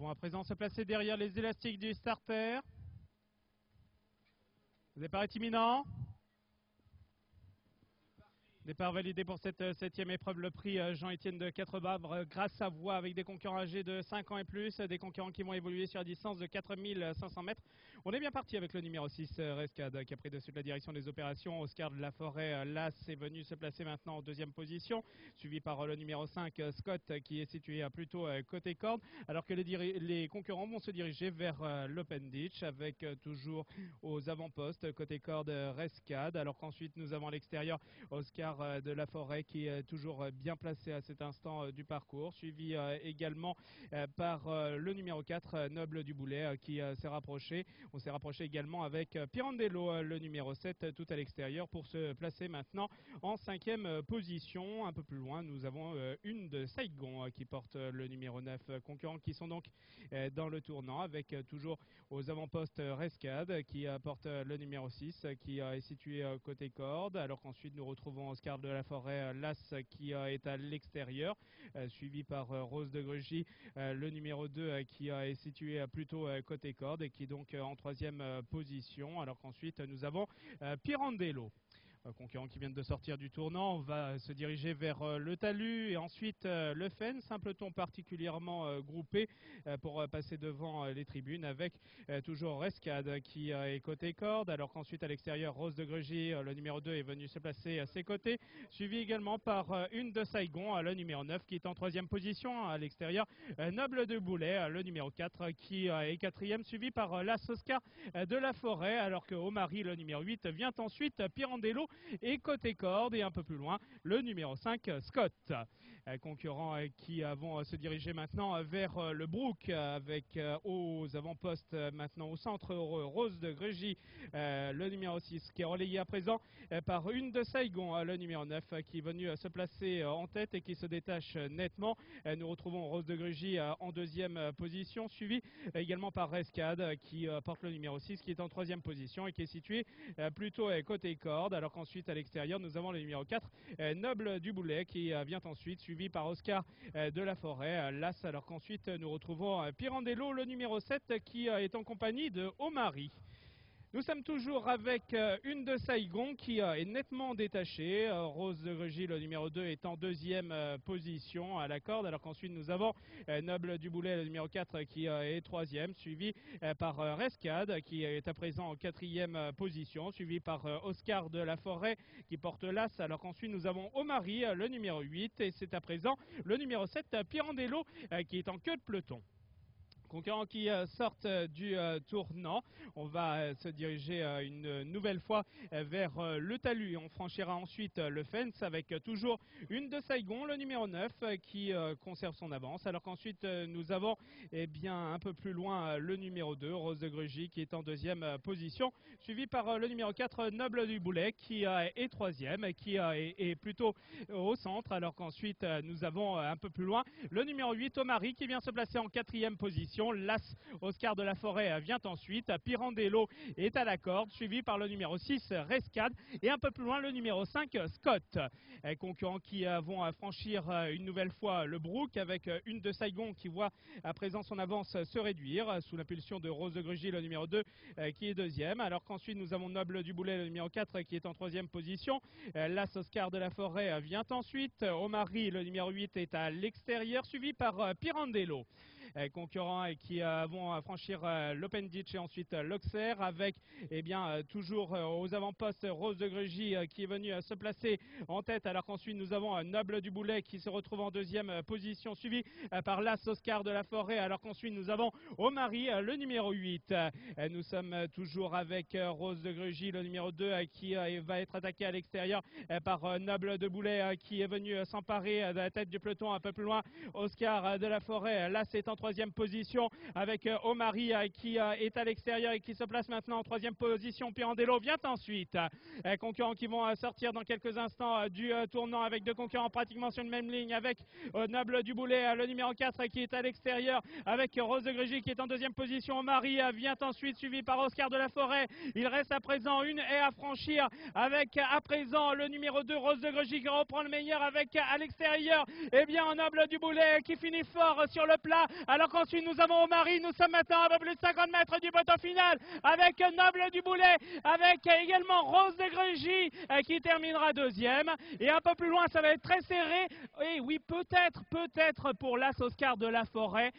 vont à présent se placer derrière les élastiques du starter. Départ est imminent. Départ validé pour cette 7e épreuve, le prix Jean-Étienne de Quatre-Barbres, grâce à voie avec des concurrents âgés de 5 ans et plus, des concurrents qui vont évoluer sur la distance de 4500 mètres. On est bien parti avec le numéro 6, Rescad, qui a pris dessus de la direction des opérations. Oscar de la Forêt, Las, est venu se placer maintenant en 2e position, suivi par le numéro 5, Scott, qui est situé plutôt côté corde, alors que les concurrents vont se diriger vers l'Open Ditch, avec toujours aux avant-postes, côté corde, Rescad, alors qu'ensuite nous avons à l'extérieur Oscar de la Forêt qui est toujours bien placé à cet instant du parcours, suivi également par le numéro 4, Noble du Boulet, qui s'est rapproché. On s'est rapproché également avec Pirandello, le numéro 7, tout à l'extérieur, pour se placer maintenant en 5e position. Un peu plus loin, nous avons une de Saigon qui porte le numéro 9, concurrents qui sont donc dans le tournant, avec toujours aux avant-postes Rescad qui porte le numéro 6, qui est situé côté corde, alors qu'ensuite nous retrouvons Oscar de la Forêt, Las, qui est à l'extérieur, suivi par Rose de Grugy, le numéro 2, qui est situé plutôt côté corde et qui est donc en 3e position, alors qu'ensuite nous avons Pirandello. Concurrent qui vient de sortir du tournant. On va se diriger vers le talus et ensuite le fence, un peloton particulièrement groupé pour passer devant les tribunes, avec toujours Rescad qui est côté corde, alors qu'ensuite à l'extérieur Rose de Grugy, le numéro 2, est venu se placer à ses côtés, suivi également par une de Saigon, le numéro 9, qui est en 3e position à l'extérieur, Noble de Boulet, le numéro 4, qui est 4e, suivi par Las Oscar de la Forêt, alors que Omari, le numéro 8, vient ensuite. Pirandello et côté corde, et un peu plus loin le numéro 5, Scott. Concurrents qui vont se diriger maintenant vers le Brook, avec aux avant-postes maintenant au centre Rose de Grugy, le numéro 6, qui est relayé à présent par une de Saigon, le numéro 9, qui est venu se placer en tête et qui se détache nettement. Nous retrouvons Rose de Grugy en 2e position, suivi également par Rescad, qui porte le numéro 6, qui est en 3e position et qui est situé plutôt côté corde, alors qu'ensuite à l'extérieur nous avons le numéro 4, Noble du Boulet, qui vient ensuite, suivi par Oscar de la Forêt, Las, alors qu'ensuite nous retrouvons Pirandello, le numéro 7, qui est en compagnie de Omari. Nous sommes toujours avec une de Saigon qui est nettement détachée. Rose de Grugy, le numéro 2, est en 2e position à la corde, alors qu'ensuite nous avons Noble du Boulet, le numéro 4, qui est 3e, suivi par Rescad, qui est à présent en 4e position, suivi par Oscar de la Forêt, qui porte Las, alors qu'ensuite nous avons Omari, le numéro 8, et c'est à présent le numéro 7, Pirandello, qui est en queue de peloton. Concurrents qui sortent du tournant. On va se diriger une nouvelle fois vers le talus et on franchira ensuite le fence avec toujours une de Saigon, le numéro 9, qui conserve son avance, alors qu'ensuite nous avons un peu plus loin le numéro 2, Rose de Grugy, qui est en 2e position, suivi par le numéro 4, Noble du Boulet, qui est 3e, qui est plutôt au centre, alors qu'ensuite nous avons un peu plus loin le numéro 8, Omari, qui vient se placer en 4e position. Las, Oscar de la Forêt vient ensuite. Pirandello est à la corde, suivi par le numéro 6, Rescad, et un peu plus loin le numéro 5, Scott. Concurrents qui vont franchir une nouvelle fois le Brook, avec une de Saigon qui voit à présent son avance se réduire sous l'impulsion de Rose de Grugy, le numéro 2, qui est 2e, alors qu'ensuite nous avons Noble du Boulet, le numéro 4, qui est en 3e position. Las, Oscar de la Forêt vient ensuite. Omari, le numéro 8, est à l'extérieur, suivi par Pirandello. Concurrents qui vont franchir l'Open Ditch et ensuite l'Auxerre, avec toujours aux avant-postes Rose de Grugy, qui est venu se placer en tête, alors qu'ensuite nous avons Noble du Boulet qui se retrouve en 2e position, suivi par Las, Oscar de la Forêt, alors qu'ensuite nous avons Omari, le numéro 8. Nous sommes toujours avec Rose de Grugy, le numéro 2, qui va être attaqué à l'extérieur par Noble de Boulet, qui est venu s'emparer de la tête du peloton un peu plus loin. Oscar de la Forêt, Las, est en 3e position, avec Omari qui est à l'extérieur et qui se place maintenant en 3e position. Pirandello vient ensuite. Concurrents qui vont sortir dans quelques instants du tournant, avec deux concurrents pratiquement sur une même ligne, avec Noble du Boulet, le numéro 4, qui est à l'extérieur, avec Rose de Grugy qui est en 2e position. Omari vient ensuite, suivi par Oscar de la Forêt. Il reste à présent une haie à franchir, avec à présent le numéro 2, Rose de Grugy, qui reprend le meilleur, avec à l'extérieur un Noble du Boulet qui finit fort sur le plat, Alors qu'ensuite nous avons Omari, nous sommes maintenant à un peu plus de 50 mètres du poteau final, avec Noble du Boulet, avec également Rose de Grugy qui terminera deuxième. Et un peu plus loin, ça va être très serré. Et oui, peut-être pour l'As Oscar de la Forêt.